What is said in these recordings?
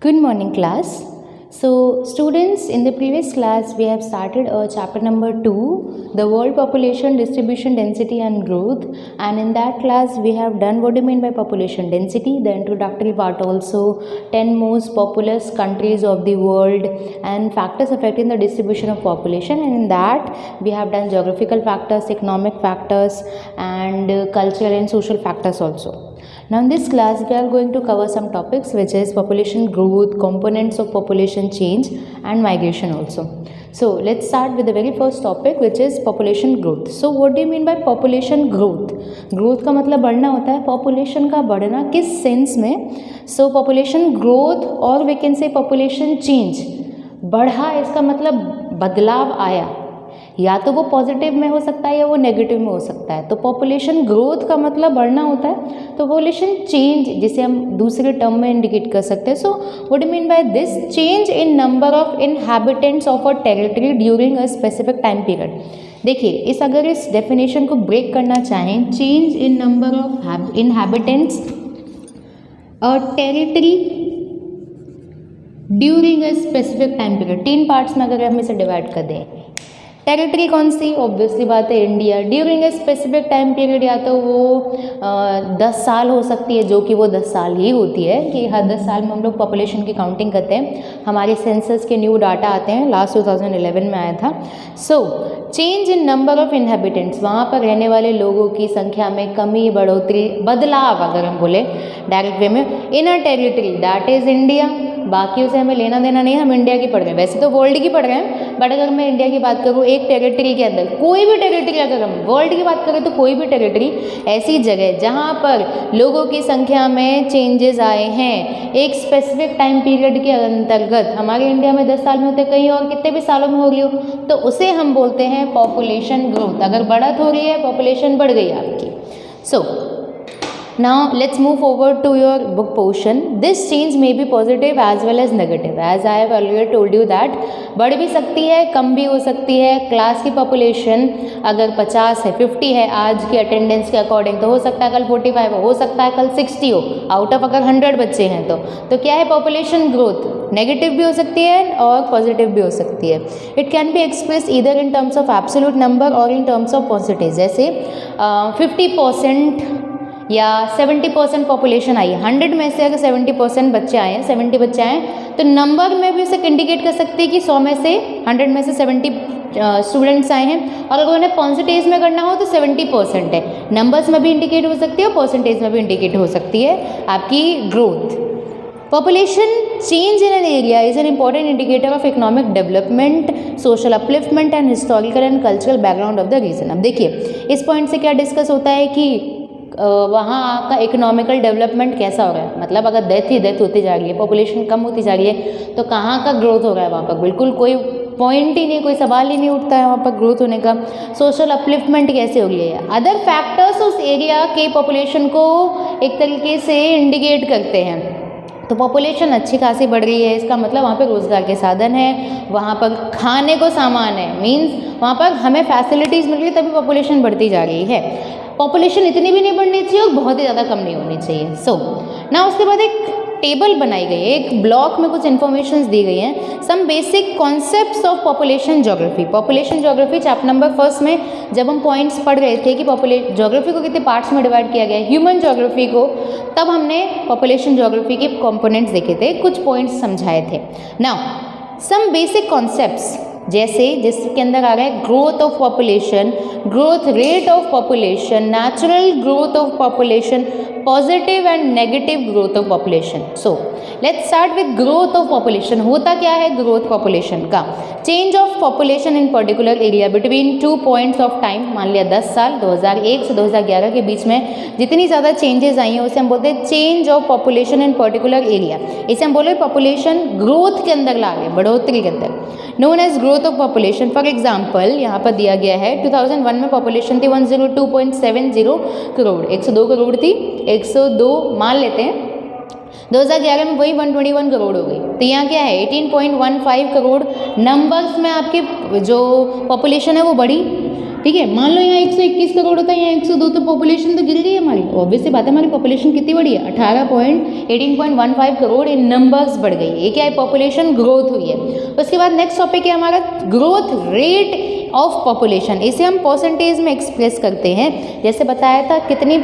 Good morning, class. So, students, in the previous class, we have started chapter number 2, the world population distribution, density, and growth. And in that class, we have done what do you mean by population density, the introductory part also, 10 most populous countries of the world, and factors affecting the distribution of population. And in that, we have done geographical factors, economic factors, and cultural and social factors also. Now in this class we are going to cover some topics which is population growth, components of population change and migration also. So let's start with the very first topic which is population growth. So what do you mean by population growth? Growth का मतलब बढ़ना होता है, population का बढ़ना किस sense में? So population growth और we can say population change, बढ़ा इसका मतलब बदलाव आया, या तो वो पॉजिटिव में हो सकता है या वो नेगेटिव में हो सकता है. तो पॉपुलेशन ग्रोथ का मतलब बढ़ना होता है, तो पॉपुलेशन चेंज जिसे हम दूसरे टर्म में इंडिकेट कर सकते हैं. So what do mean by this? Change in number of inhabitants of a territory during a specific time period. देखिए अगर इस डेफिनेशन को ब्रेक करना चाहें, change in number of inhabitants a territory during a specific time period. 3 parts में अगर हम इसे डिवाइड कर दें, टेरिटरी कौन सी? ऑब्वियसली बात है India. During a specific time period या तो वो 10 साल हो सकती है, जो कि वो 10 साल ही होती है कि हर 10 साल में हम लोग पॉपुलेशन की काउंटिंग करते हैं. हमारे सेंसस के न्यू डाटा आते हैं, लास्ट 2011 में आया था. So change in number of inhabitants, वहाँ पर रहने वाले लोगों की संख्या में कमी, बढ़ोतरी, बदलाव अगर हम बोले डायरेक्ट वे में, in a territory that is India. बाकियों से हमें लेना देना नहीं, हम इंडिया की पढ़ रहे हैं. वैसे तो वर्ल्ड की पढ़ रहे हैं, बट अगर मैं इंडिया की बात करूँ, एक टेरिटरी के अंदर कोई भी टेरिटरी, अगर हम वर्ल्ड की बात करें तो कोई भी टेरिटरी ऐसी जगह जहाँ पर लोगों की संख्या में चेंजेस आए हैं एक स्पेसिफिक टाइम पीरियड के अंतर्गत, हमारे इंडिया में 10 साल में होते, कहीं और कितने भी सालों में हो रही हो, तो उसे हम बोलते हैं पॉपुलेशन ग्रोथ. अगर बढ़त हो रही है, पॉपुलेशन बढ़ गई आपकी. सो now let's move forward to your book portion. This change may be positive as well as negative, as I have earlier told you that बढ़ भी सकती है, कम भी हो सकती है. क्लास की पॉपुलेशन अगर 50 है, 50 है आज की अटेंडेंस के अकॉर्डिंग, तो हो सकता है कल 45 हो सकता है कल 60 हो, आउट ऑफ अगर 100 बच्चे हैं तो क्या है पॉपुलेशन ग्रोथ? नेगेटिव भी हो सकती है और पॉजिटिव भी हो सकती है. It can be express either in terms of absolute number और इन टर्म्स ऑफ परसेंटेज. जैसे 50% या 70% पॉपुलेशन आई है, 100 में से अगर 70% बच्चे आए हैं, 70 बच्चे आए हैं, तो नंबर में भी उसे इंडिकेट कर सकते हैं कि 100 में से 100 में से 70 स्टूडेंट्स आए हैं. और अगर उन्हें परसेंटेज में करना हो तो 70% है. नंबर्स में भी इंडिकेट हो सकती है और परसेंटेज में भी इंडिकेट हो सकती है आपकी growth. Population change in an area is an important indicator of economic development, social upliftment and historical and cultural background of the region. अब देखिए इस पॉइंट से क्या डिस्कस होता है कि वहाँ का इकोनॉमिकल डेवलपमेंट कैसा हो रहा है. मतलब अगर डेथ होती जा रही है, पॉपुलेशन कम होती जा रही है, तो कहाँ का ग्रोथ हो रहा है वहाँ पर? बिल्कुल कोई पॉइंट ही नहीं, कोई सवाल ही नहीं उठता है वहाँ पर ग्रोथ होने का. सोशल अपलिफ्टमेंट कैसे हो रही है? अदर फैक्टर्स उस एरिया के पॉपुलेशन को एक तरीके से इंडिकेट करते हैं. तो पॉपुलेशन अच्छी खासी बढ़ रही है, इसका मतलब वहाँ पे रोज़गार के साधन है, वहाँ पर खाने को सामान है, मीन्स वहाँ पर हमें फैसिलिटीज़ मिल रही है, तभी पॉपुलेशन बढ़ती जा रही है. पॉपुलेशन इतनी भी नहीं बढ़नी चाहिए और बहुत ही ज़्यादा कम नहीं होनी चाहिए. सो ना उसके बाद एक टेबल बनाई गई है, एक ब्लॉक में कुछ इन्फॉर्मेशंस दी गई हैं. Some basic concepts of population geography. Population geography chapter number 1 में जब हम पॉइंट्स पढ़ रहे थे कि ज्योग्राफी को कितने पार्ट्स में डिवाइड किया गया है, ह्यूमन ज्योग्राफी को, तब हमने पॉपुलेशन ज्योग्राफी के कंपोनेंट्स देखे थे, कुछ पॉइंट्स समझाए थे. नाउ सम बेसिक कॉन्सेप्ट्स, जैसे जिसके अंदर आ रहा है growth of population, growth rate of population, natural growth of population, positive and negative growth of population. So let's start with growth of population. होता क्या है ग्रोथ पॉपुलेशन का? Change of population in particular area between 2 points of time. मान लिया 10 साल 2001 से 2011 के बीच में जितनी ज़्यादा चेंजेस आई हैं उसे हम बोलते हैं change of population in particular area. इसे हम बोले पॉपुलेशन ग्रोथ के अंदर ला गए, बढ़ोतरी के अंदर, known as growth of population. For example यहाँ पर दिया गया है 2001 में पॉपुलेशन थी 102.70 करोड़, 102 करोड़ थी, 102 मान लेते हैं. 2011 में वही 121 करोड़ हो गई. तो यहाँ क्या है 18.15 करोड़ नंबर्स में आपकी जो पॉपुलेशन है वो बढ़ी. ठीक है। मान लो यहाँ 121 करोड़ होता है, यहाँ 102, तो पॉपुलेशन तो गिर गई हमारी। ऑब्वियसली बात है, हमारी पॉपुलेशन कितनी बढ़ी है, 18.15 करोड़ इन नंबर्स बढ़ गई। ये क्या है, पॉपुलेशन ग्रोथ हुई है। उसके बाद नेक्स्ट टॉपिक है हमारा ग्रोथ रेट ऑफ पॉपुलेशन। इसे हम परसेंटेज में एक्सप्रेस करते हैं। जैसे बताया था कितनी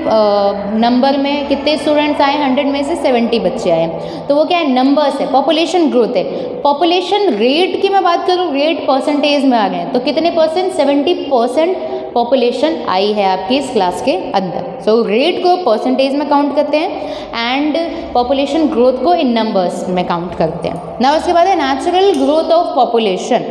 नंबर में कितने स्टूडेंट्स आए, 100 में से 70 बच्चे आए, तो वो क्या है, नंबर्स है, पॉपुलेशन ग्रोथ है। पॉपुलेशन रेट की मैं बात करूँ, रेट परसेंटेज में आ गए हैं, तो कितने परसेंट, 70% पॉपुलेशन आई है आपकी इस क्लास के अंदर। सो रेट को परसेंटेज में काउंट करते हैं एंड पॉपुलेशन ग्रोथ को इन नंबर्स में काउंट करते हैं ना। उसके बाद है natural growth of population.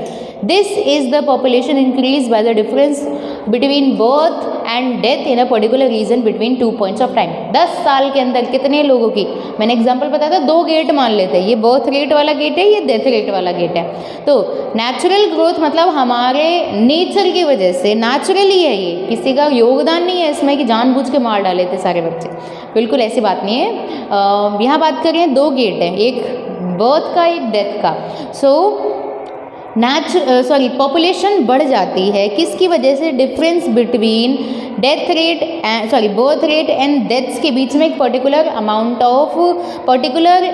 This is the population increase by the difference between birth and death in a particular region between 2 points of time. 10 साल के अंदर कितने लोगों की, मैंने एग्जांपल बताया था, 2 गेट मान लेते हैं, ये बर्थ रेट वाला गेट है, ये डेथ रेट वाला गेट है। तो नेचुरल ग्रोथ मतलब हमारे नेचर की वजह से नेचुरली है, ये किसी का योगदान नहीं है इसमें कि जानबूझ के मार डाले थे सारे बच्चे, बिल्कुल ऐसी बात नहीं है। यहाँ बात कर रहे हैं 2 गेट हैं, एक बर्थ का एक डेथ का। पॉपुलेशन बढ़ जाती है किसकी वजह से, difference between birth rate and deaths के बीच में एक particular amount of particular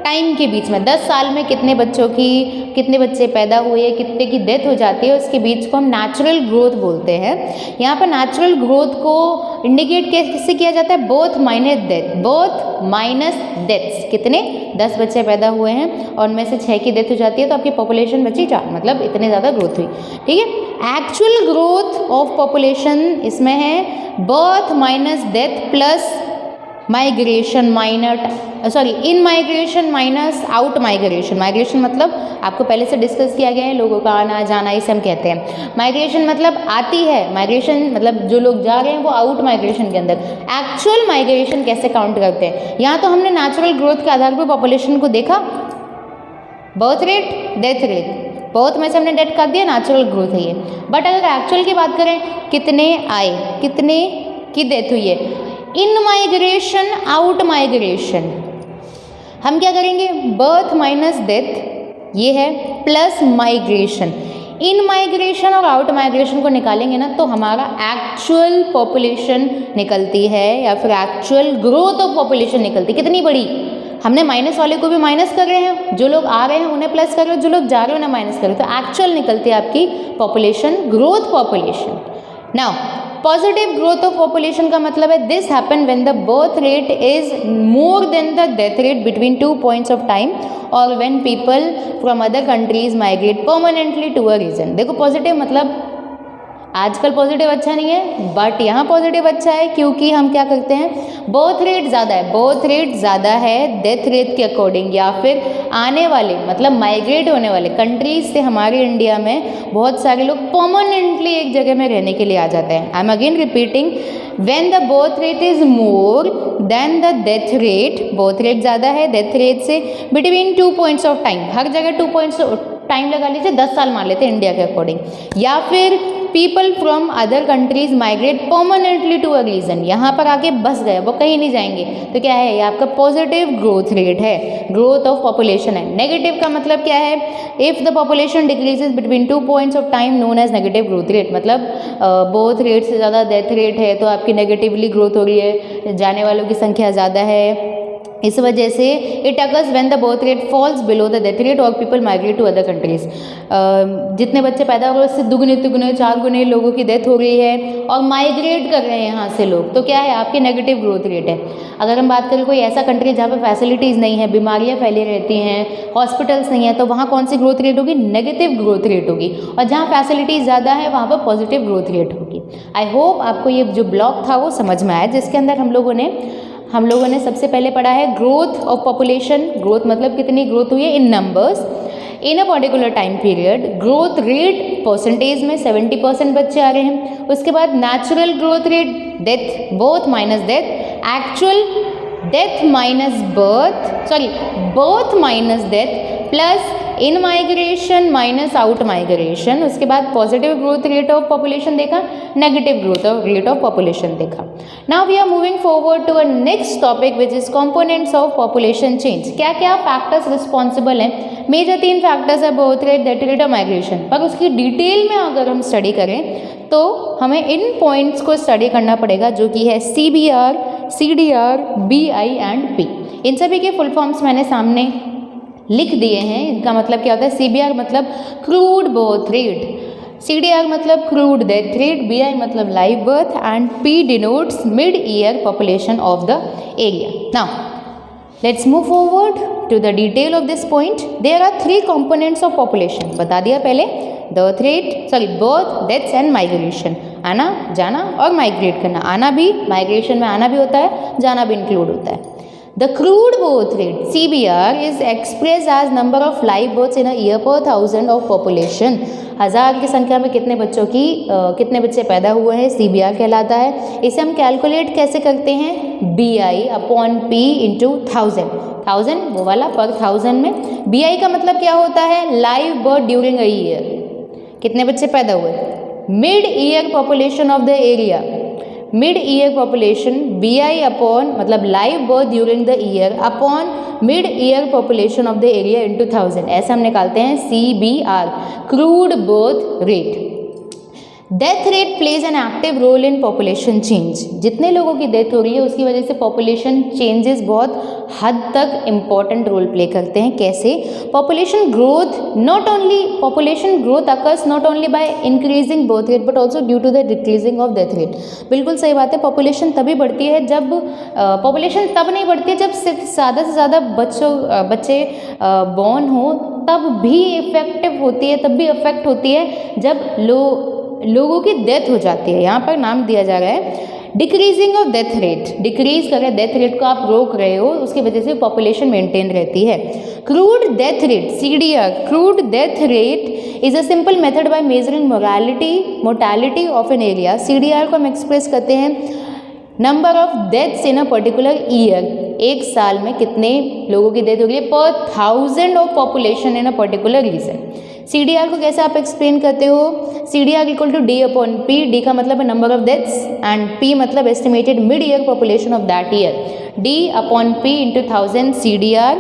time के बीच में, 10 साल में कितने बच्चों की, कितने बच्चे पैदा हुए, कितने की डेथ हो जाती है, उसके बीच को हम नेचुरल ग्रोथ बोलते हैं। यहाँ पर नेचुरल ग्रोथ को इंडिकेट कैसे किया जाता है, birth minus death, birth minus deaths, कितने 10 बच्चे पैदा हुए हैं और उनमें से 6 की डेथ हो जाती है, तो आपकी पॉपुलेशन बची 4, मतलब इतने ज़्यादा ग्रोथ हुई। ठीक है। एक्चुअल ग्रोथ ऑफ पॉपुलेशन इसमें है birth minus death plus migration इन migration minus out migration. Migration मतलब आपको पहले से डिस्कस किया गया है, लोगों का आना जाना, इसे हम कहते हैं। माइग्रेशन मतलब आती है, माइग्रेशन मतलब जो लोग जा रहे हैं वो आउट माइग्रेशन के अंदर। एक्चुअल माइग्रेशन कैसे काउंट करते हैं, यहाँ तो हमने नेचुरल ग्रोथ के आधार पर पॉपुलेशन को देखा, birth rate, death rate, birth में से हमने डेथ कर दिया, नेचुरल ग्रोथ है ये। बट अगर एक्चुअल की बात करें, कितने आए, कितने की डेथ हुई है, इन माइग्रेशन आउट माइग्रेशन, हम क्या करेंगे, बर्थ माइनस डेथ ये है प्लस माइग्रेशन, इन माइग्रेशन और आउट माइग्रेशन को निकालेंगे ना, तो हमारा एक्चुअल पॉपुलेशन निकलती है या फिर एक्चुअल ग्रोथ ऑफ पॉपुलेशन निकलती है। कितनी बड़ी, हमने माइनस वाले को भी माइनस कर रहे हैं, जो लोग आ रहे हैं उन्हें प्लस कर रहे हैं, जो लोग जा रहे हैं उन्हें माइनस कर रहे हैं, तो एक्चुअल निकलती है आपकी population growth population. Now positive growth of population का मतलब है this happen when the birth rate is more than the death rate between 2 points of time और when people from other countries migrate permanently to a region. देखो positive मतलब आजकल positive अच्छा नहीं है, बट यहाँ पॉजिटिव अच्छा है, क्योंकि हम क्या करते हैं, बर्थ रेट ज़्यादा है, बर्थ रेट ज़्यादा है डेथ रेट के अकॉर्डिंग, या फिर आने वाले मतलब माइग्रेट होने वाले कंट्रीज से हमारे इंडिया में बहुत सारे लोग परमानेंटली एक जगह में रहने के लिए आ जाते हैं। I am again repeating, when the birth rate is more than the death rate, birth rate ज़्यादा है डेथ रेट से, बिटवीन 2 पॉइंट्स ऑफ टाइम, हर जगह 2 पॉइंट्स टाइम लगा लीजिए, 10 साल मान लेते हैं इंडिया के अकॉर्डिंग, या फिर people from other countries migrate permanently to a region, यहाँ पर आके बस गए, वो कहीं नहीं जाएंगे, तो क्या है, ये आपका पॉजिटिव ग्रोथ रेट है, ग्रोथ ऑफ पॉपुलेशन है। नेगेटिव का मतलब क्या है, if the population decreases between 2 points of time known as negative growth rate, मतलब बर्थ रेट से ज़्यादा डेथ रेट है तो आपकी नेगेटिवली ग्रोथ हो रही है, जाने वालों की संख्या ज़्यादा है, इस वजह से it occurs when the birth rate falls below the death rate और people migrate to other countries. जितने बच्चे पैदा हो रहे हैं उससे दुगने तिगुने 4 गुने लोगों की डेथ हो रही है और माइग्रेट कर रहे हैं यहाँ से लोग, तो क्या है, आपकी नेगेटिव ग्रोथ रेट है। अगर हम बात करें कोई ऐसा कंट्री जहाँ पर फैसिलिटीज़ नहीं है, बीमारियाँ फैली रहती हैं, हॉस्पिटल्स नहीं है, तो वहाँ कौन सी ग्रोथ रेट होगी, नेगेटिव ग्रोथ रेट होगी, और जहाँ फैसिलिटीज़ ज़्यादा है वहाँ पर पॉजिटिव ग्रोथ रेट होगी। आई होप आपको ये जो ब्लॉक था वो समझ में आया, जिसके अंदर हम लोगों ने सबसे पहले पढ़ा है ग्रोथ ऑफ पॉपुलेशन, ग्रोथ मतलब कितनी ग्रोथ हुई है in numbers in a particular time period, growth rate percentage में 70% बच्चे आ रहे हैं, उसके बाद natural growth rate, death, birth minus death, actual death minus birth minus death plus in migration minus out migration, उसके बाद positive growth rate of population देखा, negative growth rate of population देखा। Now we are moving forward to a next topic which is components of population change. क्या क्या factors responsible हैं, major 3 factors है, birth rate, death rate और migration, पर उसकी detail में अगर हम स्टडी करें तो हमें इन पॉइंट्स को स्टडी करना पड़ेगा, जो कि है CBR, CDR, BI and P। इन सभी के फुल फॉर्म्स मैंने सामने लिख दिए हैं। इनका मतलब क्या होता है? CBR मतलब क्रूड बर्थ रेट, CDR मतलब क्रूड डेथ रेट, BI मतलब live birth and P denotes mid year population of the area. Now let's move forward to the detail of this point. There are three components of population. बता दिया पहले, birth, deaths and migration। आना जाना और migrate करना। आना भी, migration में आना भी होता है, जाना भी इंक्लूड होता है। The crude birth rate CBR is expressed as number of live births in a year per 1000 of population। हज़ार की संख्या में कितने कितने बच्चे पैदा हुए हैं, CBR कहलाता है। इसे हम कैलकुलेट कैसे करते हैं? BI अपॉन P इंटू 1000 वो वाला पर 1000 में। BI का मतलब क्या होता है? Live birth during a year, कितने बच्चे पैदा हुए। Mid year population of the area, mid year population BI upon मतलब live birth during the year upon mid year population of the area into 1000, ऐसा हम निकालते हैं CBR, crude birth rate. Death rate plays an active role in population change. जितने लोगों की death हो रही है उसकी वजह से पॉपुलेशन चेंजेस बहुत हद तक इम्पॉर्टेंट रोल प्ले करते हैं। कैसे? Population growth occurs not only by increasing birth rate but also due to the decreasing of death rate. बिल्कुल सही बात है। पॉपुलेशन तभी बढ़ती है जब पॉपुलेशन तब नहीं बढ़ती है जब सिर्फ ज़्यादा से ज़्यादा बच्चे बॉर्न हो, तब भी इफेक्टिव होती है, तब भी इफेक्ट होती है जब लोगों की डेथ हो जाती है। यहाँ पर नाम दिया जा रहा है decreasing of death rate. Decrease कर रहे हैं डेथ रेट को, आप रोक रहे हो, उसकी वजह से पॉपुलेशन मेंटेन रहती है। Crude death rate CDR, crude death rate is a simple method by measuring mortality of an area. CDR को हम एक्सप्रेस करते हैं number of deaths in a particular year. एक साल में कितने लोगों की डेथ हो गई पर 1000 of population in a particular region. CDR को कैसे आप एक्सप्लेन करते हो? CDR equal to D upon P। D का मतलब है number of deaths and P मतलब estimated mid year population of that year. D upon P into 1000 CDR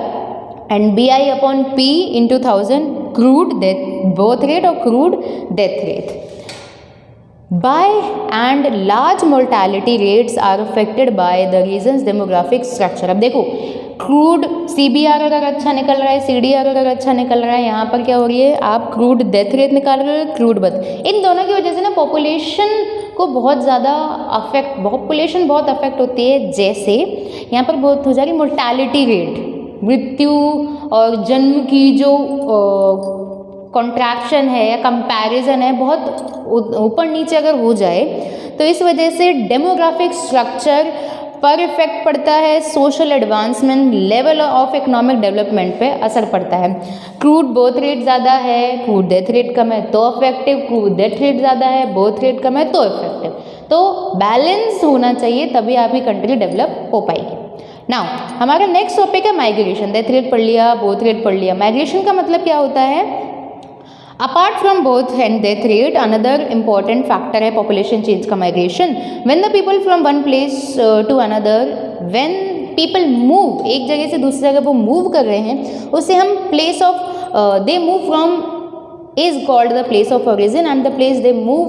and BI upon P into 1000 crude death birth rate और crude death rate. By and large mortality rates are affected by the region's demographic structure। अब देखो, crude CBR अगर अच्छा निकल रहा है, CDR अगर अच्छा निकल रहा है, यहाँ पर क्या हो रही है? आप क्रूड डेथ रेट निकाल रहे हो, क्रूड बर्थ। इन दोनों की वजह से ना पॉपुलेशन को बहुत ज़्यादा पॉपुलेशन बहुत अफेक्ट होती है। जैसे यहाँ पर बहुत हो जा रही मोर्टैलिटी रेट, मृत्यु और जन्म की जो कॉन्ट्रैक्शन है या कंपैरिजन है, बहुत ऊपर नीचे अगर हो जाए तो इस वजह से डेमोग्राफिक स्ट्रक्चर पर इफेक्ट पड़ता है। Social advancement, level of economic development पे असर पड़ता है। क्रूड बर्थ रेट ज़्यादा है, क्रूड डेथ रेट कम है तो इफेक्टिव, क्रूड डेथ रेट ज़्यादा है, बर्थ रेट कम है तो इफेक्टिव। तो बैलेंस होना चाहिए, तभी आपकी कंट्री डेवलप हो पाएगी। नाउ हमारा नेक्स्ट टॉपिक है माइग्रेशन। डेथ रेट पढ़ लिया, बर्थ रेट पढ़ लिया। माइग्रेशन का मतलब क्या होता है? Apart from both and death rate, another important factor है population change का migration। When the people from one place to another, when people move, एक जगह से दूसरी जगह वो move कर रहे हैं, उसे हम place of they move from is called the place of origin and the place they move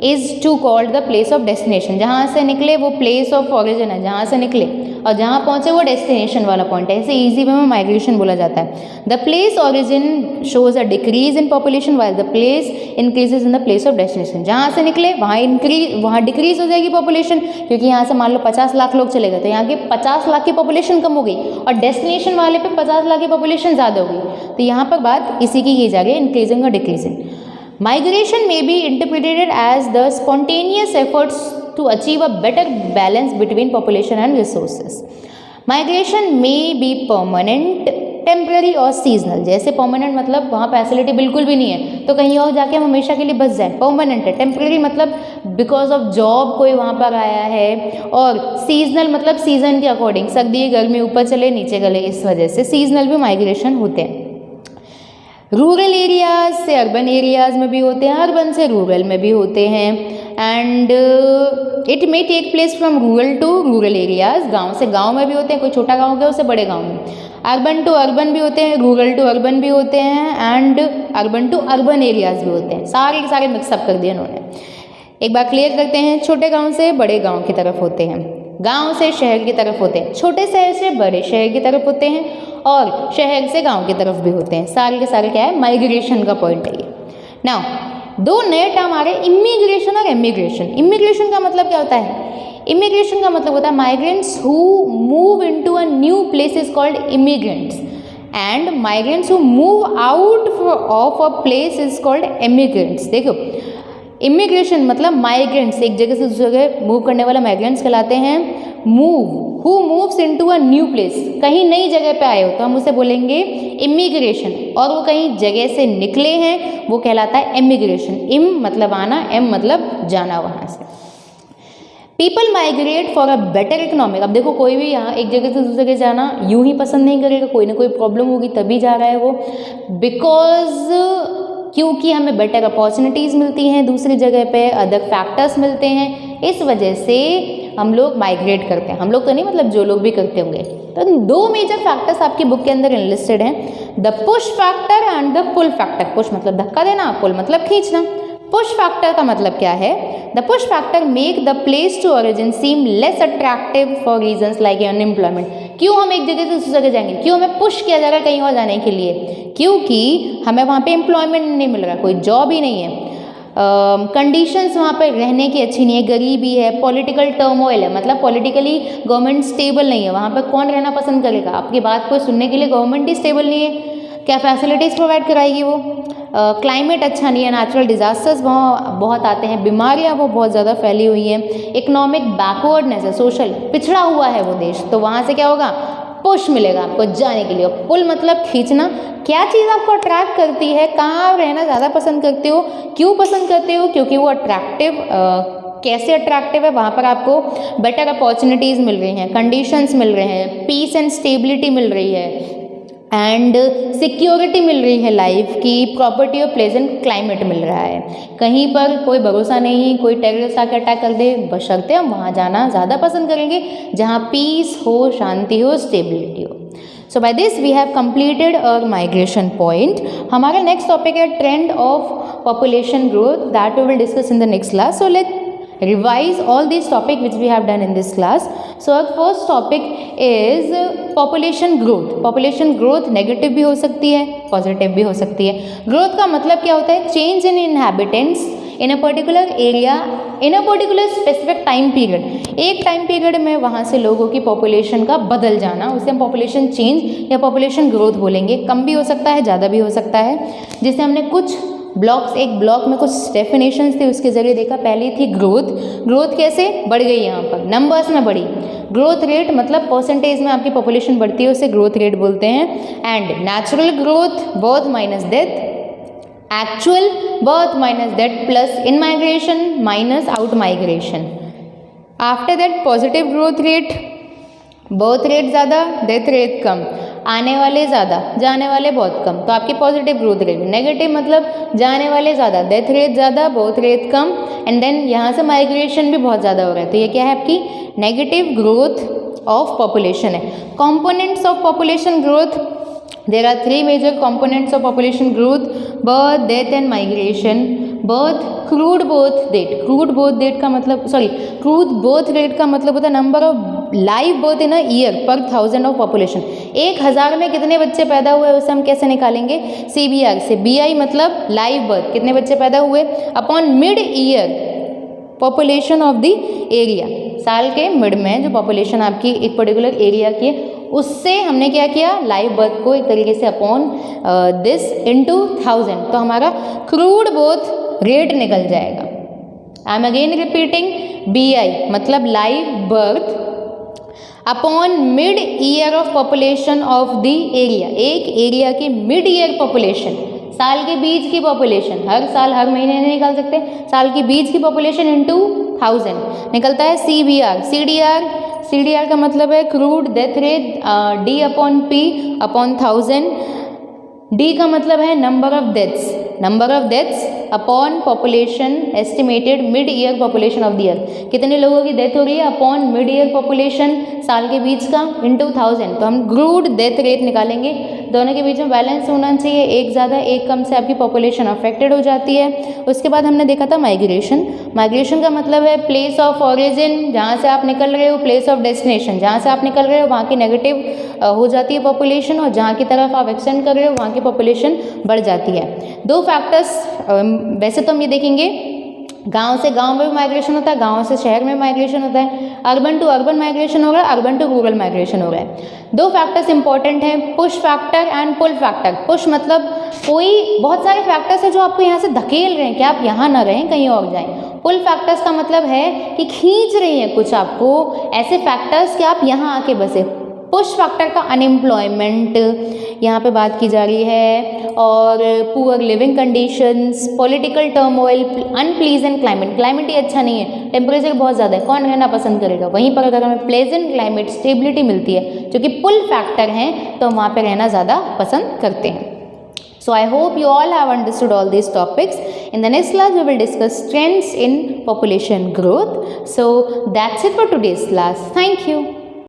is to called the place of destination। जहाँ से निकले वो place of origin है, जहाँ से निकले, और जहाँ पहुँचे वो डेस्टिनेशन वाला पॉइंट है। ऐसे इजी वे में माइग्रेशन बोला जाता है। The place origin shows a decrease in population while the place increases in the place of destination. जहाँ से निकले वहाँ डिक्रीज हो जाएगी पॉपुलेशन, क्योंकि यहाँ से मान लो 50 लाख लोग चले गए तो यहाँ के 50 लाख की पॉपुलेशन कम हो गई और डेस्टिनेशन वाले पे 50 लाख की पॉपुलेशन ज़्यादा हो गई। तो यहाँ पर बात इसी की जा रही है, इंक्रीजिंग और decreasing. Migration may be interpreted as the spontaneous efforts to achieve a better balance between population and resources. Migration may be permanent, temporary और seasonal। जैसे permanent मतलब वहाँ फैसिलिटी बिल्कुल भी नहीं है तो कहीं और जाके हम हमेशा के लिए बस जाए, permanent है। temporary मतलब बिकॉज ऑफ जॉब कोई वहाँ पर आया है, और seasonal मतलब सीजन के अकॉर्डिंग, सर्दी गर्मी ऊपर चले नीचे गले, इस वजह से सीजनल भी माइग्रेशन होते हैं। रूरल एरियाज से अर्बन एरियाज़ में भी होते हैं, अर्बन से रूरल में भी होते हैं। And it may take place from rural to rural areas. गांव से गांव में भी होते हैं, कोई छोटा गांव गया उससे बड़े गांव में। अर्बन टू अर्बन भी होते हैं, रूरल टू अर्बन भी होते हैं, and urban to urban areas भी होते हैं। सारे के सारे मिक्सअप कर दिए इन्होंने। एक बार क्लियर करते हैं, छोटे गांव से बड़े गांव की तरफ होते हैं, गांव से शहर की तरफ होते हैं, छोटे शहर से बड़े शहर की तरफ होते हैं और शहर से गांव की तरफ भी होते हैं। सारे के सारे क्या है, माइग्रेशन का पॉइंट है ये। नाउ दो नए टर्म आ रहे हैं, इमिग्रेशन और एमिग्रेशन। इमिग्रेशन का मतलब क्या होता है, इमिग्रेशन का मतलब होता है migrants who move into a new place is called immigrants, and migrants who move out of a place is called emigrants. देखो इमिग्रेशन मतलब माइग्रेंट्स, एक जगह से दूसरी जगह मूव करने वाला माइग्रेंट्स कहलाते हैं। Move, who moves into a new place, कहीं नई जगह पे आए हो तो हम उसे बोलेंगे इमिग्रेशन, और वो कहीं जगह से निकले हैं वो कहलाता है एमिग्रेशन। इम मतलब आना, एम मतलब जाना वहाँ से। People migrate for a better economic. अब देखो कोई भी यहाँ एक जगह से दूसरी जगह जाना यूं ही पसंद नहीं करेगा, कोई ना कोई प्रॉब्लम होगी तभी जा रहा है वो, बिकॉज क्योंकि हमें बेटर अपॉर्चुनिटीज़ मिलती हैं दूसरी जगह पे, अदर फैक्टर्स मिलते हैं, इस वजह से हम लोग माइग्रेट करते हैं। हम लोग तो नहीं, मतलब जो लोग भी करते होंगे। तो दो मेजर फैक्टर्स आपकी बुक के अंदर इनलिस्टेड हैं, the push factor and the pull factor. Push मतलब धक्का देना, पुल मतलब खींचना। पुश फैक्टर का मतलब क्या है, the push factor make the place to origin seem less attractive for reasons like unemployment. क्यों हम एक जगह से दूसरी जगह जाएंगे, क्यों हमें पुश किया जा रहा है कहीं और जाने के लिए, क्योंकि हमें वहाँ पे एम्प्लॉयमेंट नहीं मिल रहा, कोई जॉब ही नहीं है, कंडीशंस वहाँ पर रहने की अच्छी नहीं है, गरीबी है, पॉलिटिकल टर्मोइल है, मतलब पॉलिटिकली गवर्नमेंट स्टेबल नहीं है, वहाँ पर कौन रहना पसंद करेगा, आपकी बात कोई सुनने के लिए गवर्नमेंट ही स्टेबल नहीं है, क्या फैसिलिटीज़ प्रोवाइड कराएगी वो, क्लाइमेट अच्छा नहीं है, नेचुरल डिजास्टर्स बहुत आते हैं, बीमारियाँ वो बहुत ज़्यादा फैली हुई हैं, इकोनॉमिक बैकवर्डनेस है, सोशल पिछड़ा हुआ है वो देश, तो वहाँ से क्या होगा, पुश मिलेगा आपको जाने के लिए। पुल मतलब खींचना, क्या चीज़ आपको अट्रैक्ट करती है, कहाँ रहना ज़्यादा पसंद करते हो, क्यों पसंद करते हो, क्योंकि वो अट्रैक्टिव, कैसे अट्रैक्टिव है, वहाँ पर आपको बेटर अपॉर्चुनिटीज़ मिल रही हैं, कंडीशंस मिल रहे हैं, पीस एंड स्टेबिलिटी मिल रही है, एंड सिक्योरिटी मिल रही है लाइफ की, प्रॉपर्टी और प्लेजेंट क्लाइमेट मिल रहा है, कहीं पर कोई भरोसा नहीं, कोई टेररिस्ट आकर अटैक कर दे, बशर्ते हम वहाँ जाना ज़्यादा पसंद करेंगे जहाँ पीस हो, शांति हो, स्टेबिलिटी हो। So by this we have completed our migration point. हमारा नेक्स्ट टॉपिक है trend of population growth, that we will discuss in the next class. So let revise all these topic which we have done in this class. So our first topic is population growth. Population growth negative भी हो सकती है, positive भी हो सकती है। growth का मतलब क्या होता है, change in inhabitants in a particular area in a particular specific time period. एक टाइम पीरियड में वहाँ से लोगों की पॉपुलेशन का बदल जाना, उसे हम पॉपुलेशन चेंज या पॉपुलेशन ग्रोथ बोलेंगे। कम भी हो सकता है, ज़्यादा भी हो सकता है। जिससे हमने कुछ ब्लॉक्स, एक ब्लॉक में कुछ डेफिनेशंस थे उसके जरिए देखा। पहली थी ग्रोथ, ग्रोथ कैसे बढ़ गई, यहाँ पर नंबर्स में बढ़ी। ग्रोथ रेट मतलब परसेंटेज में आपकी पॉपुलेशन बढ़ती है, उसे ग्रोथ रेट बोलते हैं। And natural growth, birth minus death, actual birth minus death plus in migration minus out migration. After that positive growth rate, birth rate ज़्यादा, डेथ रेट कम, आने वाले ज़्यादा, जाने वाले बहुत कम, तो आपकी पॉजिटिव ग्रोथ रेट। नेगेटिव मतलब जाने वाले ज़्यादा, डेथ रेट ज़्यादा, बर्थ रेट कम, एंड देन यहाँ से माइग्रेशन भी बहुत ज़्यादा हो रहा है, तो ये क्या है आपकी नेगेटिव ग्रोथ ऑफ पॉपुलेशन है। Components of population growth, there are 3 major components of population growth, birth, death and migration. Birth, crude birth rate, crude birth rate का मतलब क्रूड बर्थ रेट का मतलब होता है number of live birth in a year per 1000 of population. 1000 में कितने बच्चे पैदा हुए उसे हम कैसे निकालेंगे, CBR से। BI मतलब लाइव बर्थ, कितने बच्चे पैदा हुए, upon mid year population of the area, साल के मिड में जो पॉपुलेशन आपकी एक पर्टिकुलर एरिया की है, उससे हमने क्या किया, लाइव बर्थ को एक तरीके से अपॉन दिस इनटू 1000, तो हमारा क्रूड बर्थ रेट निकल जाएगा। I am again repeating, BI मतलब live birth upon mid year of population of the area, एक एरिया की मिड ईयर पॉपुलेशन, साल के बीच की पॉपुलेशन, हर साल हर महीने नहीं निकाल सकते, साल के बीच की पॉपुलेशन इनटू 1000 निकलता है CBR। CDR का मतलब है crude death rate, D upon P upon 1000। D का मतलब है number of deaths upon population estimated mid year population of the year, कितने लोगों की डेथ हो रही है अपॉन मिड ईयर पॉपुलेशन साल के बीच का इनटू 1000, तो हम क्रूड डेथ रेट निकालेंगे। दोनों के बीच में बैलेंस होना चाहिए, एक ज़्यादा एक कम से आपकी पॉपुलेशन अफेक्टेड हो जाती है। उसके बाद हमने देखा था माइग्रेशन। माइग्रेशन का मतलब है प्लेस ऑफ ऑरिजिन, जहाँ से आप निकल रहे हो, प्लेस ऑफ डेस्टिनेशन, जहाँ से आप निकल रहे हो वहाँ की नेगेटिव हो जाती है पॉपुलेशन, और जहाँ की तरफ आप एक्सटेंड कर रहे हो वहाँ की पॉपुलेशन बढ़ जाती है। दो फैक्टर्स वैसे तो हम ये देखेंगे, गांव से गांव में भी माइग्रेशन होता है, गांव से शहर में माइग्रेशन होता है, अर्बन टू अर्बन माइग्रेशन हो रहा है, अर्बन टू रूरल माइग्रेशन हो रहा है। दो फैक्टर्स इंपॉर्टेंट हैं, push factor and pull factor. Push मतलब कोई बहुत सारे फैक्टर्स हैं जो आपको यहाँ से धकेल रहे हैं कि आप यहाँ ना रहें, कहीं और जाएं। पुल फैक्टर्स का मतलब है कि खींच रही हैं कुछ आपको ऐसे फैक्टर्स कि आप यहाँ आके बसे। पुश फैक्टर का अनएम्प्लॉयमेंट यहाँ पे बात की जा रही है, और poor living conditions, political turmoil, unpleasant climate. Climate ही अच्छा नहीं है, टेम्परेचर बहुत ज़्यादा है, कौन रहना पसंद करेगा। वहीं पर अगर हमें प्लेजेंट क्लाइमेट, स्टेबिलिटी मिलती है जो कि पुल फैक्टर हैं, तो वहाँ पर रहना ज़्यादा पसंद करते हैं। So I hope you all have understood all these topics. In the next class we will discuss trends in population growth. So that's it for today's class. Thank you.